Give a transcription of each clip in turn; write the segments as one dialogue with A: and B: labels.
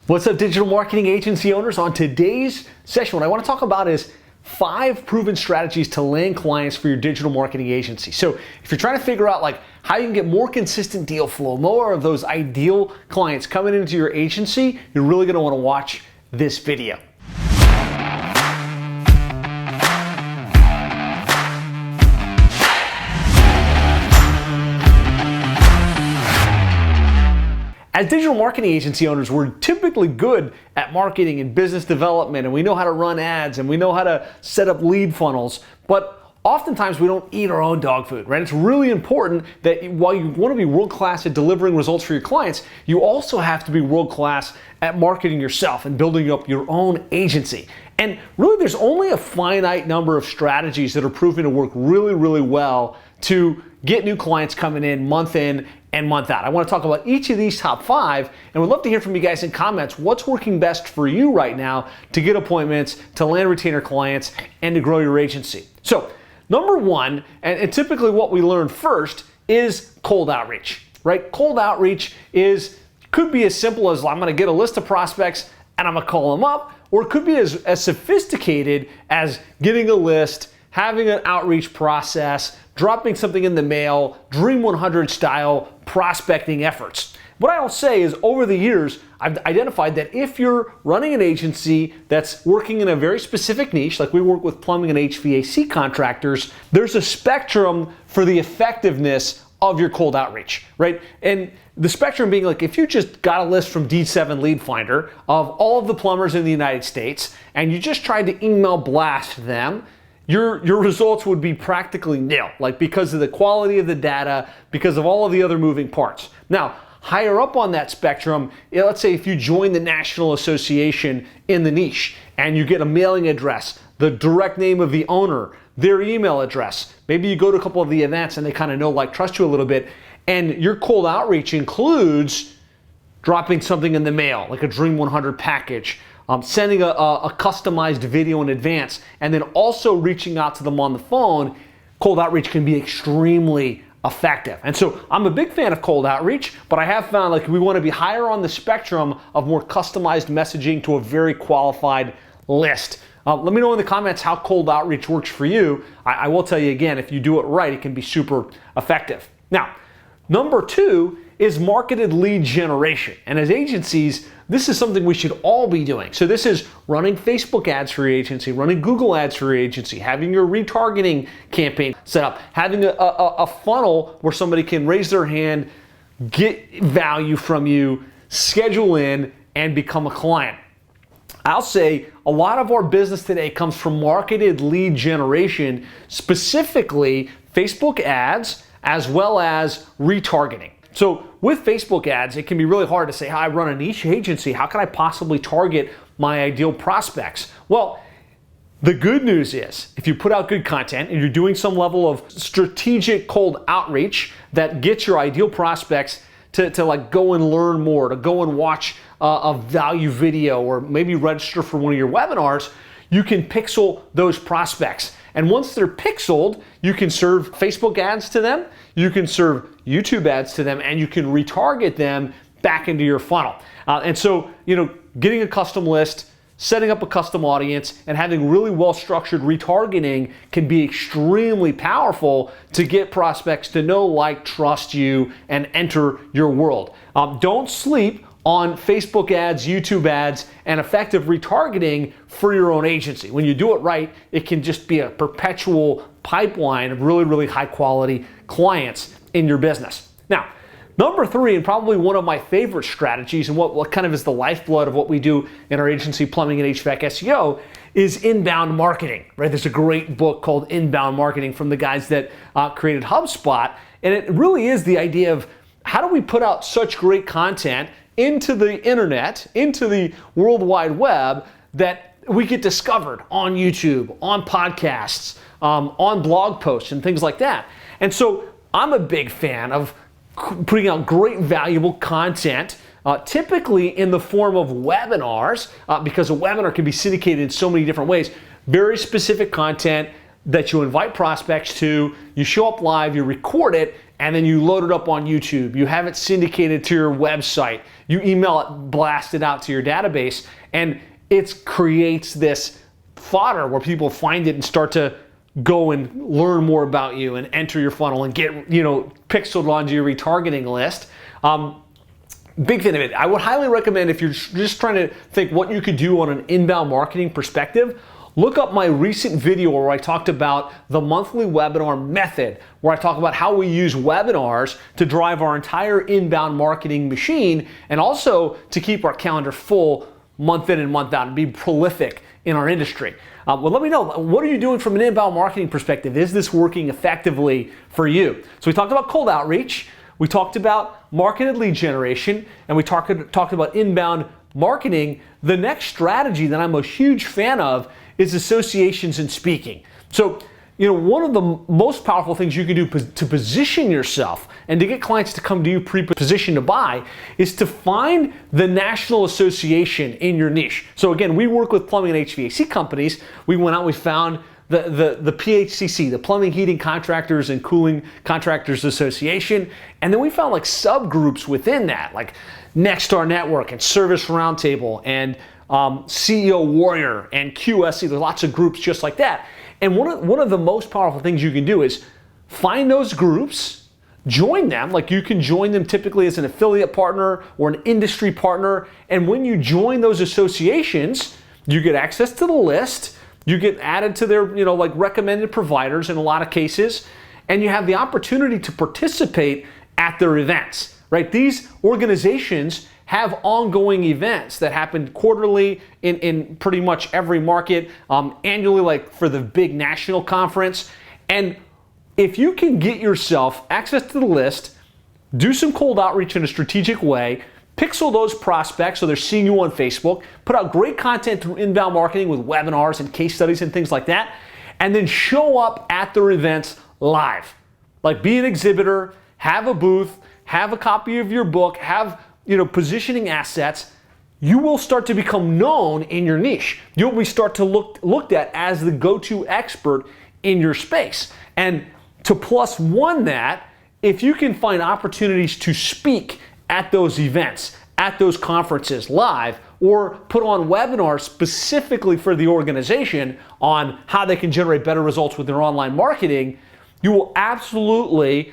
A: What's up, digital marketing agency owners? On today's session, what I want to talk about is 5 proven strategies to land clients for your digital marketing agency. So if you're trying to figure out how you can get more consistent deal flow, more of those ideal clients coming into your agency, you're really going to want to watch this video. As digital marketing agency owners, we're typically good at marketing and business development, and we know how to run ads, and we know how to set up lead funnels, but oftentimes we don't eat our own dog food, right? It's really important that while you want to be world-class at delivering results for your clients, you also have to be world-class at marketing yourself and building up your own agency. And really, there's only a finite number of strategies that are proven to work really, really well to get new clients coming in and month out. I want to talk about each of these top 5, and would love to hear from you guys in comments. What's working best for you right now to get appointments, to land retainer clients, and to grow your agency? So, number 1, and typically what we learn first, is cold outreach, right? Cold outreach could be as simple as I'm going to get a list of prospects and I'm going to call them up, or it could be as sophisticated as getting a list, having an outreach process, dropping something in the mail, Dream 100 style prospecting efforts. What I'll say is, over the years, I've identified that if you're running an agency that's working in a very specific niche, like we work with plumbing and HVAC contractors, there's a spectrum for the effectiveness of your cold outreach, right? And the spectrum being if you just got a list from D7 Lead Finder of all of the plumbers in the United States, and you just tried to email blast them, your results would be practically nil, because of the quality of the data, because of all of the other moving parts. Now, higher up on that spectrum, let's say if you join the National Association in the niche and you get a mailing address, the direct name of the owner, their email address, maybe you go to a couple of the events and they kind of know, trust you a little bit, and your cold outreach includes dropping something in the mail, like a Dream 100 package, sending a customized video in advance, and then also reaching out to them on the phone, cold outreach can be extremely effective. And so I'm a big fan of cold outreach, but I have found we want to be higher on the spectrum of more customized messaging to a very qualified list. Let me know in the comments how cold outreach works for you. I will tell you again, if you do it right, it can be super effective. Now, number 2 is marketed lead generation. And as agencies, this is something we should all be doing. So this is running Facebook ads for your agency, running Google ads for your agency, having your retargeting campaign set up, having a funnel where somebody can raise their hand, get value from you, schedule in, and become a client. I'll say a lot of our business today comes from marketed lead generation, specifically Facebook ads, as well as retargeting. So with Facebook ads, it can be really hard to say, I run a niche agency. How can I possibly target my ideal prospects? Well, the good news is if you put out good content and you're doing some level of strategic cold outreach that gets your ideal prospects to go and learn more, to go and watch a value video, or maybe register for one of your webinars, you can pixel those prospects. And once they're pixeled, you can serve Facebook ads to them, you can serve YouTube ads to them, and you can retarget them back into your funnel. And so, getting a custom list, setting up a custom audience, and having really well-structured retargeting can be extremely powerful to get prospects to know, trust you, and enter your world. Don't sleep on Facebook ads, YouTube ads, and effective retargeting for your own agency. When you do it right, it can just be a perpetual pipeline of really, really high quality clients in your business. Now, number 3, and probably one of my favorite strategies, and what kind of is the lifeblood of what we do in our agency, Plumbing and HVAC SEO, is inbound marketing, right? There's a great book called Inbound Marketing from the guys that created HubSpot, and it really is the idea of how do we put out such great content into the internet, into the World Wide Web, that we get discovered on YouTube, on podcasts, on blog posts, and things like that. And so I'm a big fan of putting out great, valuable content, typically in the form of webinars, because a webinar can be syndicated in so many different ways. Very specific content that you invite prospects to, you show up live, you record it, and then you load it up on YouTube. You have it syndicated to your website. you email it, blast it out to your database, and it creates this fodder where people find it and start to go and learn more about you and enter your funnel and get, pixeled onto your retargeting list. Big fan of it. I would highly recommend, if you're just trying to think what you could do on an inbound marketing perspective, look up my recent video where I talked about the monthly webinar method, where I talk about how we use webinars to drive our entire inbound marketing machine, and also to keep our calendar full month in and month out and be prolific in our industry. Well, let me know, what are you doing from an inbound marketing perspective? Is this working effectively for you? So we talked about cold outreach, we talked about marketed lead generation, and we talked about inbound marketing. The next strategy that I'm a huge fan of is associations and speaking. So, one of the most powerful things you can do to position yourself and to get clients to come to you pre-positioned to buy is to find the national association in your niche. So again, we work with plumbing and HVAC companies. We went out, we found the PHCC, the Plumbing, Heating Contractors and Cooling Contractors Association, and then we found like subgroups within that, like Nexstar Network and Service Roundtable and CEO Warrior and QSC. There's lots of groups just like that. And one of the most powerful things you can do is find those groups, join them. Like, you can join them typically as an affiliate partner or an industry partner. And when you join those associations, you get access to the list. You get added to their, recommended providers in a lot of cases, and you have the opportunity to participate at their events, right? These organizations have ongoing events that happen quarterly in pretty much every market, annually, like for the big national conference. And if you can get yourself access to the list, do some cold outreach in a strategic way, pixel those prospects so they're seeing you on Facebook, put out great content through inbound marketing with webinars and case studies and things like that, and then show up at their events live. Like, be an exhibitor, have a booth, have a copy of your book, have positioning assets. You will start to become known in your niche. You'll be start to looked at as the go-to expert in your space. And to plus one that, if you can find opportunities to speak at those events, at those conferences live, or put on webinars specifically for the organization on how they can generate better results with their online marketing, you will absolutely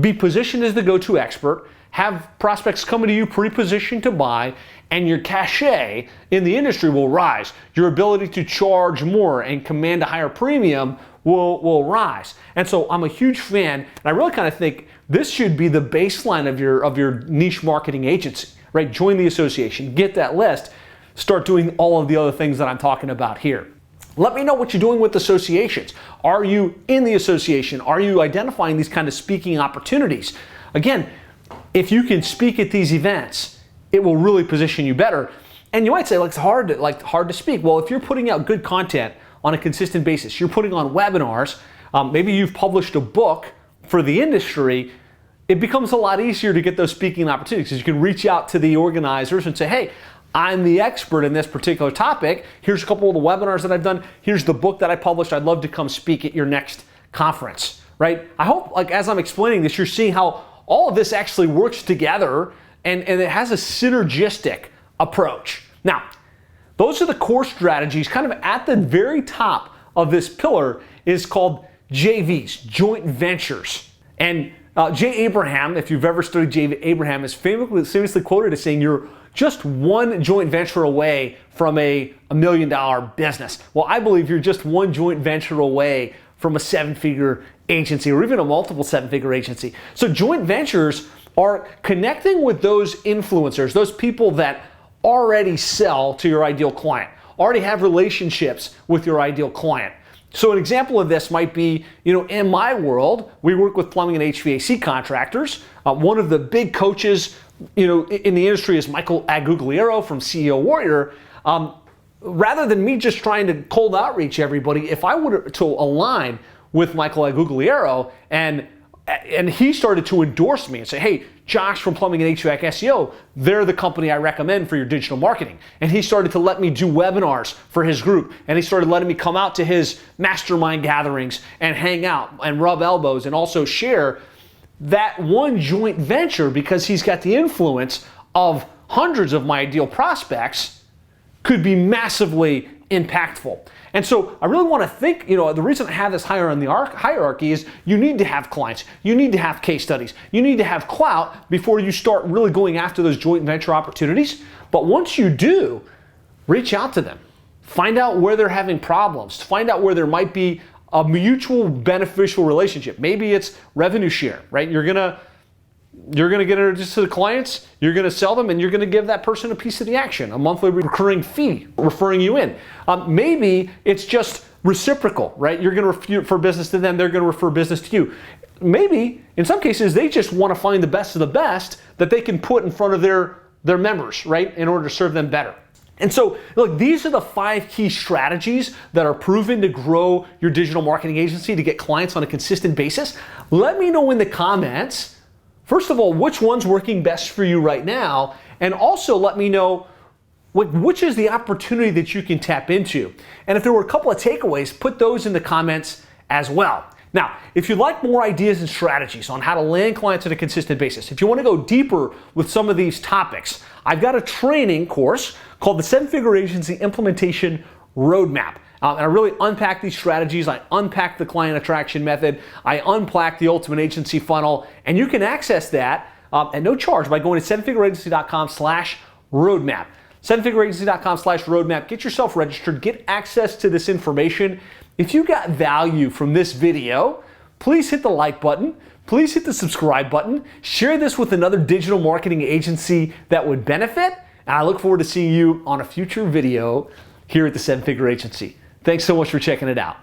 A: be positioned as the go-to expert, have prospects coming to you pre-positioned to buy, and your cachet in the industry will rise. Your ability to charge more and command a higher premium will rise. And so I'm a huge fan, and I really kind of think this should be the baseline of your niche marketing agency, right? Join the association, get that list, start doing all of the other things that I'm talking about here. Let me know what you're doing with associations. Are you in the association? Are you identifying these kind of speaking opportunities? Again, if you can speak at these events, it will really position you better. And you might say, it's hard to speak. Well, if you're putting out good content on a consistent basis, you're putting on webinars, maybe you've published a book for the industry, it becomes a lot easier to get those speaking opportunities, because you can reach out to the organizers and say, hey, I'm the expert in this particular topic. Here's a couple of the webinars that I've done. Here's the book that I published. I'd love to come speak at your next conference, right? I hope, as I'm explaining this, you're seeing how all of this actually works together and it has a synergistic approach. Now, those are the core strategies. Kind of at the very top of this pillar is called JVs, joint ventures. And Jay Abraham, if you've ever studied Jay Abraham, is famously quoted as saying, you're just one joint venture away from a $1 million business. Well, I believe you're just one joint venture away from a 7-figure agency, or even a multiple 7-figure agency. So joint ventures are connecting with those influencers, those people that already sell to your ideal client, already have relationships with your ideal client. So an example of this might be, in my world, we work with plumbing and HVAC contractors. One of the big coaches, in the industry is Michael Agugliero from CEO Warrior. Rather than me just trying to cold outreach everybody, if I were to align with Michael Agugliero and he started to endorse me and say, hey, Josh from Plumbing and HVAC SEO, they're the company I recommend for your digital marketing. And he started to let me do webinars for his group. And he started letting me come out to his mastermind gatherings and hang out and rub elbows and also share that one joint venture, because he's got the influence of hundreds of my ideal prospects could be massively impactful. And so I really want to think, the reason I have this higher on the hierarchy is you need to have clients, you need to have case studies, you need to have clout before you start really going after those joint venture opportunities. But once you do, reach out to them. Find out where they're having problems. Find out where there might be a mutual beneficial relationship. Maybe it's revenue share, right? You're gonna get introduced to the clients, you're gonna sell them, and you're gonna give that person a piece of the action, a monthly recurring fee referring you in. Maybe it's just reciprocal, right? You're gonna refer business to them, they're gonna refer business to you. Maybe, in some cases, they just wanna find the best of the best that they can put in front of their members, right? In order to serve them better. And so, look, these are the 5 key strategies that are proven to grow your digital marketing agency to get clients on a consistent basis. Let me know in the comments, first of all, which one's working best for you right now, and also let me know which is the opportunity that you can tap into. And if there were a couple of takeaways, put those in the comments as well. Now, if you'd like more ideas and strategies on how to land clients on a consistent basis, if you want to go deeper with some of these topics, I've got a training course called the 7-Figure Agency Implementation Roadmap. And I really unpack these strategies. I unpack the client attraction method. I unpack the ultimate agency funnel. And you can access that at no charge by going to 7figureagency.com/roadmap. 7figureagency.com/roadmap. Get yourself registered. Get access to this information. If you got value from this video, please hit the like button. Please hit the subscribe button. Share this with another digital marketing agency that would benefit. And I look forward to seeing you on a future video here at the 7-Figure Agency. Thanks so much for checking it out.